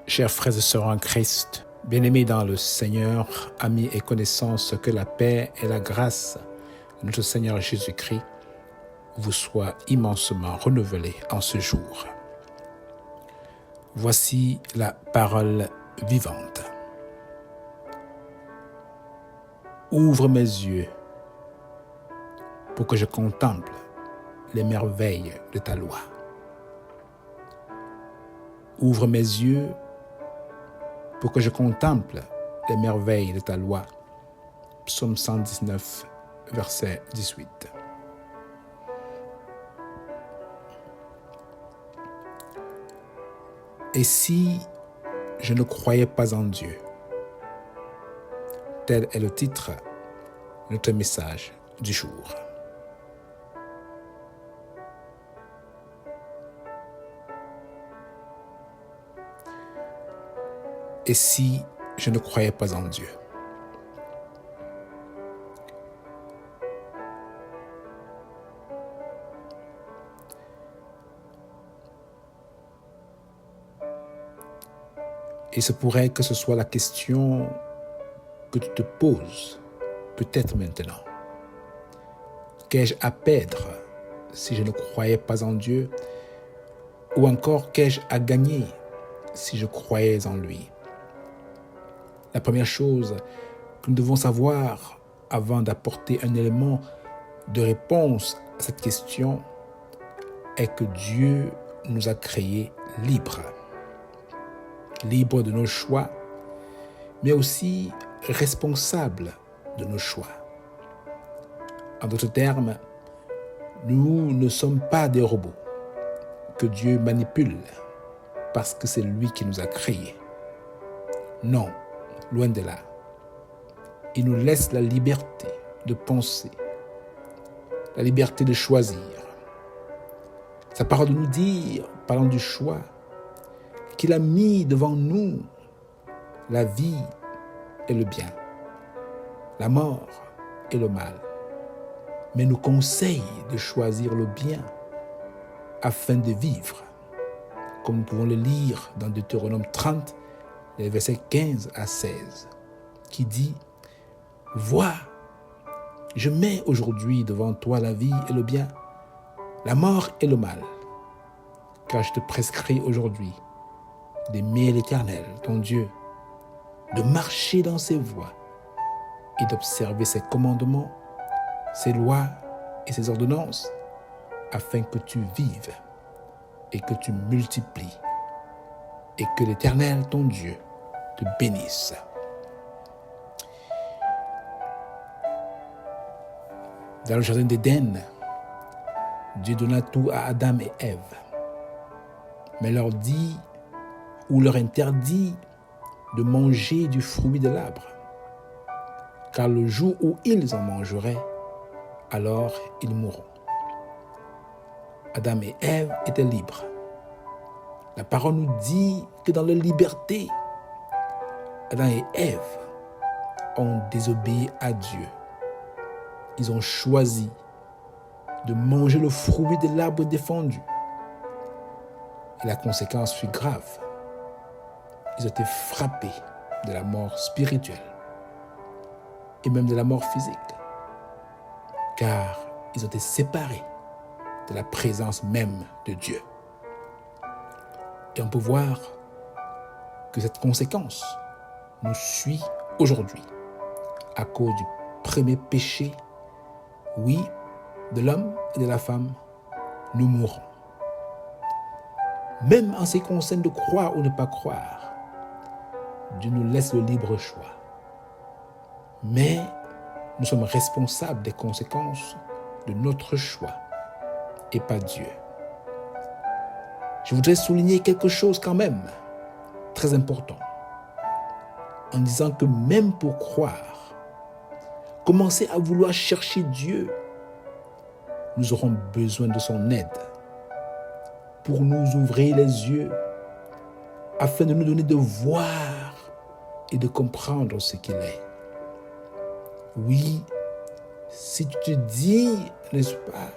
Chers frères et sœurs en Christ, bien-aimés dans le Seigneur, amis et connaissances, que la paix et la grâce de notre Seigneur Jésus-Christ vous soient immensement renouvelées en ce jour. Voici la parole vivante. Ouvre mes yeux pour que je contemple les merveilles de ta loi. Ouvre mes yeux pour que je contemple les merveilles de ta loi. Psaume 119, verset 18. Et si je ne croyais pas en Dieu? Tel est le titre de notre message du jour. Et si je ne croyais pas en Dieu? Il se pourrait que ce soit la question que tu te poses, peut-être maintenant. Qu'ai-je à perdre si je ne croyais pas en Dieu? Ou encore, qu'ai-je à gagner si je croyais en lui? La première chose que nous devons savoir avant d'apporter un élément de réponse à cette question est que Dieu nous a créés libres. Libres de nos choix, mais aussi responsables de nos choix. En d'autres termes, nous ne sommes pas des robots que Dieu manipule parce que c'est lui qui nous a créés. Non, loin de là. Il nous laisse la liberté de penser, la liberté de choisir. Sa parole nous dit, parlant du choix, qu'il a mis devant nous la vie et le bien, la mort et le mal, mais nous conseille de choisir le bien afin de vivre, comme nous pouvons le lire dans Deutéronome 30, les versets 15 à 16, qui dit « Vois, je mets aujourd'hui devant toi la vie et le bien, la mort et le mal, car je te prescris aujourd'hui d'aimer l'Éternel, ton Dieu, de marcher dans ses voies et d'observer ses commandements, ses lois et ses ordonnances, afin que tu vives et que tu multiplies et que l'Éternel, ton Dieu, te bénisse. » Dans le jardin d'Éden, Dieu donna tout à Adam et Ève, mais leur dit ou leur interdit de manger du fruit de l'arbre, car le jour où ils en mangeraient, alors ils mourront. Adam et Ève étaient libres. La parole nous dit que dans leur liberté, Adam et Ève ont désobéi à Dieu. Ils ont choisi de manger le fruit de l'arbre défendu. Et la conséquence fut grave. Ils ont été frappés de la mort spirituelle et même de la mort physique, car ils ont été séparés de la présence même de Dieu. Et on peut voir que cette conséquence nous suit aujourd'hui à cause du premier péché, oui, de l'homme et de la femme, nous mourrons. Même en ce qui concerne de croire ou ne pas croire, Dieu nous laisse le libre choix. Mais nous sommes responsables des conséquences de notre choix et pas Dieu. Je voudrais souligner quelque chose quand même, très important, en disant que même pour croire, commencer à vouloir chercher Dieu, nous aurons besoin de son aide pour nous ouvrir les yeux afin de nous donner de voir et de comprendre ce qu'il est. Oui, si tu te dis, n'est-ce pas,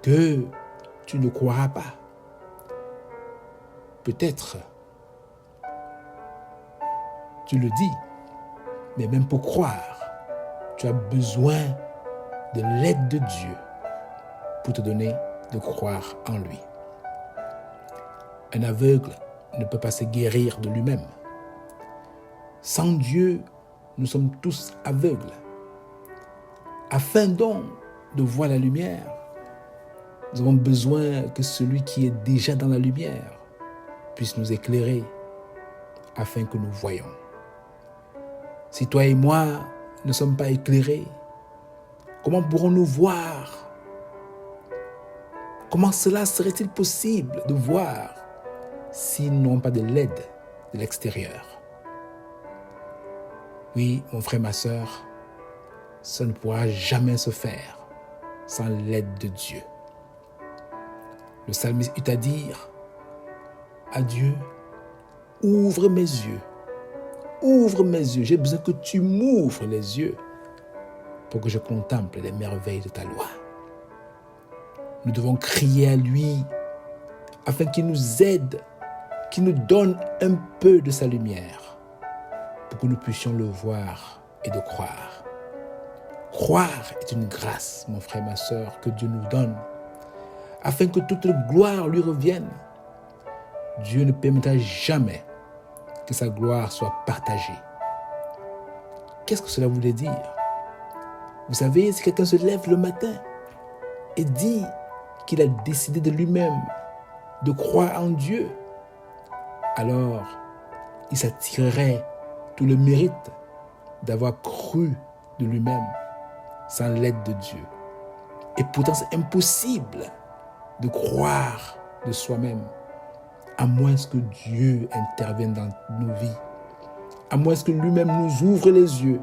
que tu ne croiras pas, peut-être tu le dis, mais même pour croire, tu as besoin de l'aide de Dieu pour te donner de croire en lui. Un aveugle ne peut pas se guérir de lui-même. Sans Dieu, nous sommes tous aveugles. Afin donc de voir la lumière, nous avons besoin que celui qui est déjà dans la lumière puisse nous éclairer afin que nous voyions. Si toi et moi ne sommes pas éclairés, comment pourrons-nous voir? Comment cela serait-il possible de voir s'ils n'ont pas de l'aide de l'extérieur? Oui, mon frère, ma sœur, ça ne pourra jamais se faire sans l'aide de Dieu. Le psalmiste eut à dire à Dieu, ouvre mes yeux, j'ai besoin que tu m'ouvres les yeux pour que je contemple les merveilles de ta loi. Nous devons crier à lui afin qu'il nous aide, qu'il nous donne un peu de sa lumière pour que nous puissions le voir et de croire. Croire est une grâce, mon frère, ma sœur, que Dieu nous donne afin que toute gloire lui revienne. Dieu ne permettra jamais que sa gloire soit partagée. Qu'est-ce que cela voulait dire? Vous savez, si quelqu'un se lève le matin et dit qu'il a décidé de lui-même de croire en Dieu, alors il s'attirerait tout le mérite d'avoir cru de lui-même sans l'aide de Dieu. Et pourtant, c'est impossible de croire de soi-même, à moins que Dieu intervienne dans nos vies, à moins que lui-même nous ouvre les yeux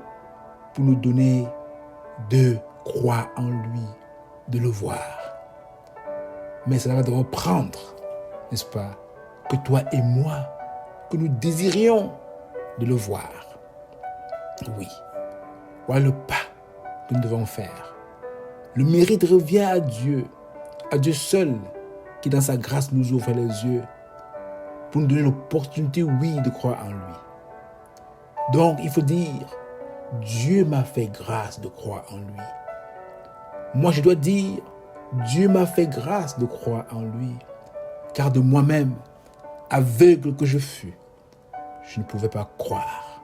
pour nous donner de croire en lui, de le voir. Mais cela va devoir prendre, n'est-ce pas, que toi et moi, que nous désirions de le voir. Oui, voilà le pas que nous devons faire. Le mérite revient à Dieu seul, qui dans sa grâce nous ouvre les yeux pour nous donner l'opportunité, oui, de croire en lui. Donc, il faut dire, Dieu m'a fait grâce de croire en lui. Moi, je dois dire, Dieu m'a fait grâce de croire en lui, car de moi-même, aveugle que je fus, je ne pouvais pas croire.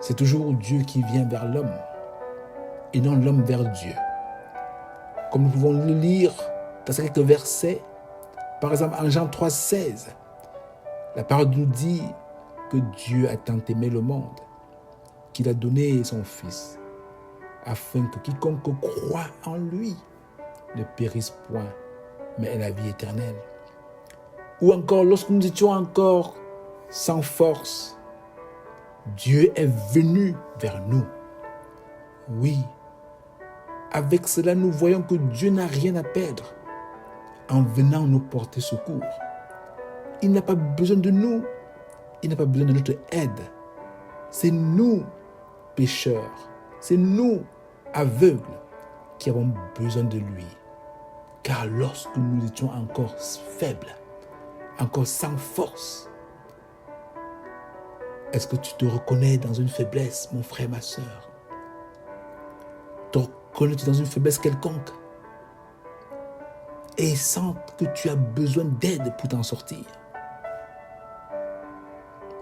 C'est toujours Dieu qui vient vers l'homme, et non l'homme vers Dieu. Comme nous pouvons le lire dans quelques versets, par exemple en Jean 3,16, la parole nous dit que Dieu a tant aimé le monde qu'il a donné son Fils, afin que quiconque croit en lui ne périsse point, mais ait la vie éternelle. Ou encore, lorsque nous étions encore sans force, Dieu est venu vers nous. Oui, avec cela, nous voyons que Dieu n'a rien à perdre en venant nous porter secours. Il n'a pas besoin de nous, il n'a pas besoin de notre aide. C'est nous, pécheurs, c'est nous, aveugles, qui avons besoin de lui. Car lorsque nous étions encore faibles, encore sans force, est-ce que tu te reconnais dans une faiblesse, mon frère, ma sœur? Te reconnais-tu dans une faiblesse quelconque? Et sens que tu as besoin d'aide pour t'en sortir.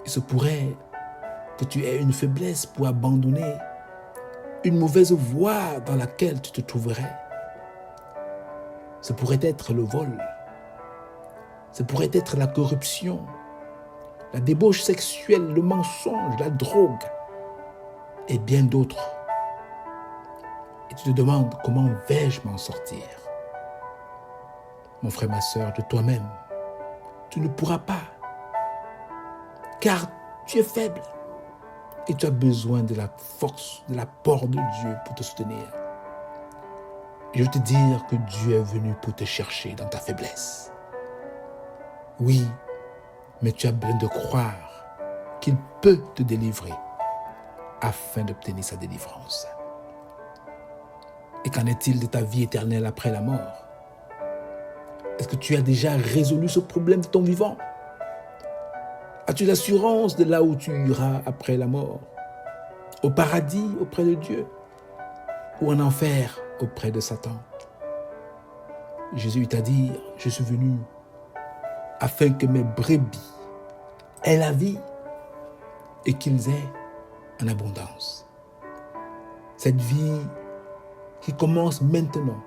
Il se pourrait que tu aies une faiblesse pour abandonner une mauvaise voie dans laquelle tu te trouverais. Ce pourrait être le vol. Ce pourrait être la corruption, la débauche sexuelle, le mensonge, la drogue et bien d'autres. Et tu te demandes comment vais-je m'en sortir? Mon frère, ma sœur, de toi-même, tu ne pourras pas. Car tu es faible et tu as besoin de la force, de l'apport de Dieu pour te soutenir. Et je veux te dire que Dieu est venu pour te chercher dans ta faiblesse. Oui, mais tu as besoin de croire qu'il peut te délivrer afin d'obtenir sa délivrance. Et qu'en est-il de ta vie éternelle après la mort? Est-ce que tu as déjà résolu ce problème de ton vivant? As-tu l'assurance de là où tu iras après la mort? Au paradis auprès de Dieu ou en enfer auprès de Satan? Jésus t'a dit, je suis venu afin que mes brebis aient la vie et qu'ils aient en abondance. Cette vie qui commence maintenant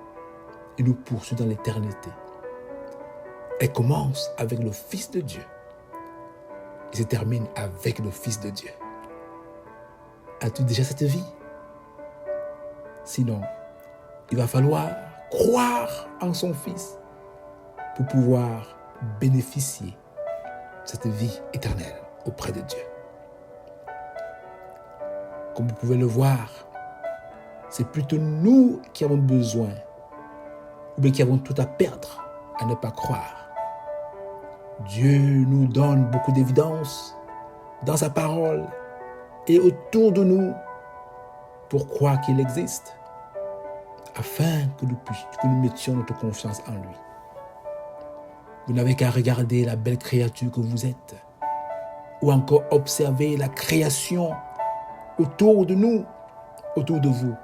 et nous poursuit dans l'éternité. Elle commence avec le Fils de Dieu et se termine avec le Fils de Dieu. As-tu déjà cette vie? Sinon, il va falloir croire en son Fils pour pouvoir bénéficier de cette vie éternelle auprès de Dieu. Comme vous pouvez le voir, c'est plutôt nous qui avons besoin ou bien qui avons tout à perdre à ne pas croire. Dieu nous donne beaucoup d'évidence dans sa parole et autour de nous pour croire qu'il existe, afin que nous mettions notre confiance en lui. Vous n'avez qu'à regarder la belle créature que vous êtes, ou encore observer la création autour de nous, autour de vous,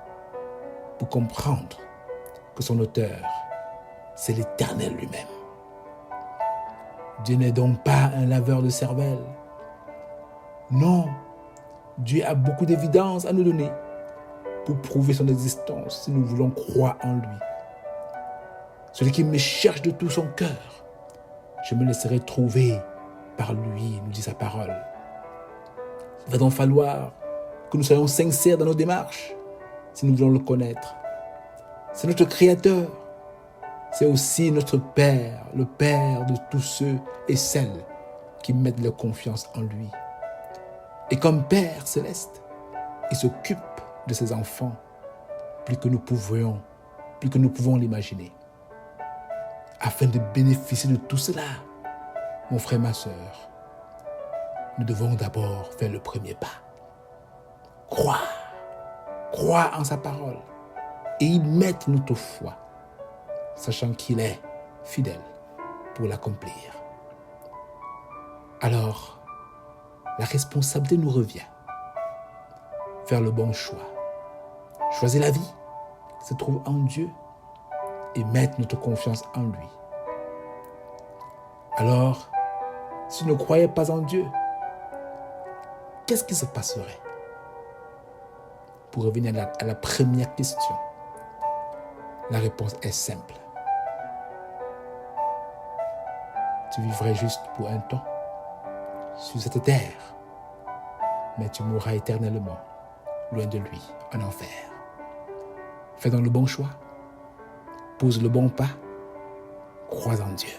pour comprendre que son auteur, c'est l'Éternel lui-même. Dieu n'est donc pas un laveur de cervelle. Non, Dieu a beaucoup d'évidence à nous donner pour prouver son existence si nous voulons croire en lui. Celui qui me cherche de tout son cœur, je me laisserai trouver par lui, nous dit sa parole. Il va donc falloir que nous soyons sincères dans nos démarches si nous voulons le connaître. C'est notre Créateur. C'est aussi notre Père, le Père de tous ceux et celles qui mettent leur confiance en lui. Et comme Père céleste, il s'occupe de ses enfants plus que nous pouvons l'imaginer. Afin de bénéficier de tout cela, mon frère, ma sœur, nous devons d'abord faire le premier pas. Croire en sa parole et y mettre notre foi, sachant qu'il est fidèle pour l'accomplir. Alors, la responsabilité nous revient. Faire le bon choix. Choisir la vie qui se trouve en Dieu et mettre notre confiance en lui. Alors, si nous ne croyons pas en Dieu, qu'est-ce qui se passerait? Pour revenir à la première question, la réponse est simple. Tu vivrais juste pour un temps sur cette terre, mais tu mourras éternellement loin de lui, en enfer. Fais donc le bon choix, pose le bon pas, crois en Dieu.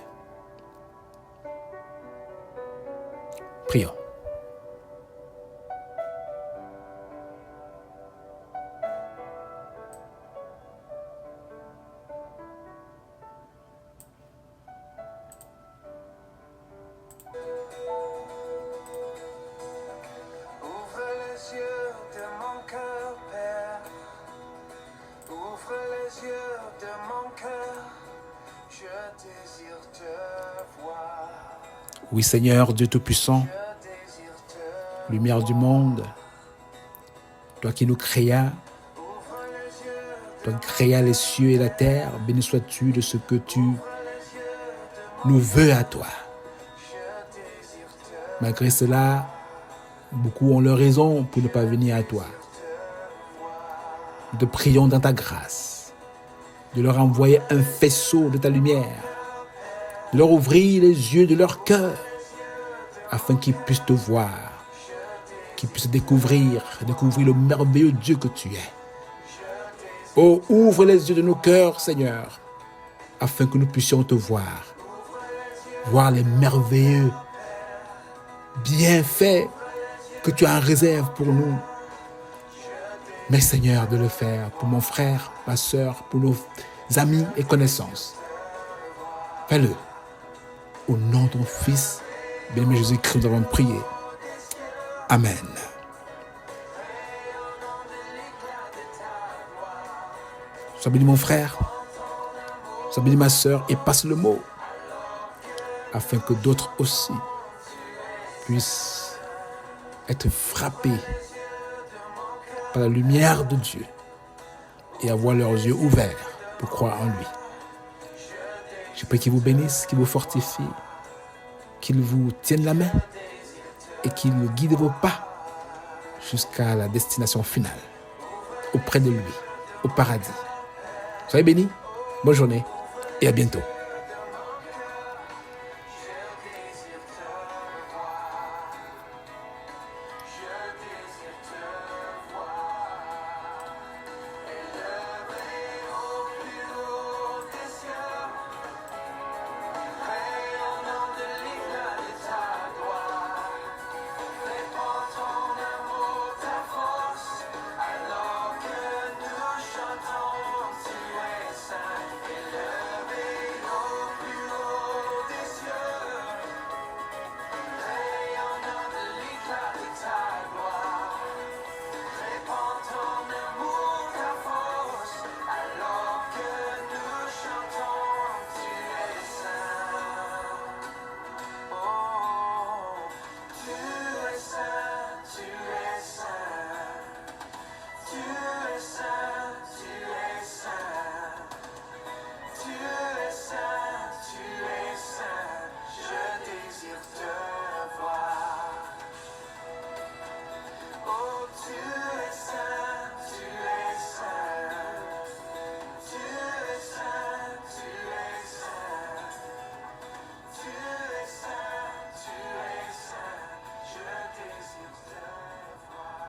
Prions. Oui, Seigneur, Dieu Tout-Puissant, lumière du monde, toi qui nous créas, toi qui créas les cieux et la terre, béni sois-tu de ce que tu nous veux à toi. Malgré cela, beaucoup ont leur raison pour ne pas venir à toi. Nous te prions dans ta grâce de leur envoyer un faisceau de ta lumière, de leur ouvrir les yeux de leur cœur, afin qu'ils puissent te voir, qu'ils puissent découvrir le merveilleux Dieu que tu es. Oh, ouvre les yeux de nos cœurs, Seigneur, afin que nous puissions te voir les merveilleux bienfaits que tu as en réserve pour nous. Mais Seigneur, de le faire pour mon frère, ma sœur, pour nos amis et connaissances. Fais-le. Au nom de ton Fils, bien-aimé Jésus-Christ, nous avons prié. Amen. Sois béni mon frère, sois béni ma sœur et passe le mot, afin que d'autres aussi puissent être frappés par la lumière de Dieu et avoir leurs yeux ouverts pour croire en lui. Je prie qu'il vous bénisse, qu'il vous fortifie, qu'il vous tienne la main et qu'il guide vos pas jusqu'à la destination finale, auprès de lui, au paradis. Soyez bénis, bonne journée et à bientôt.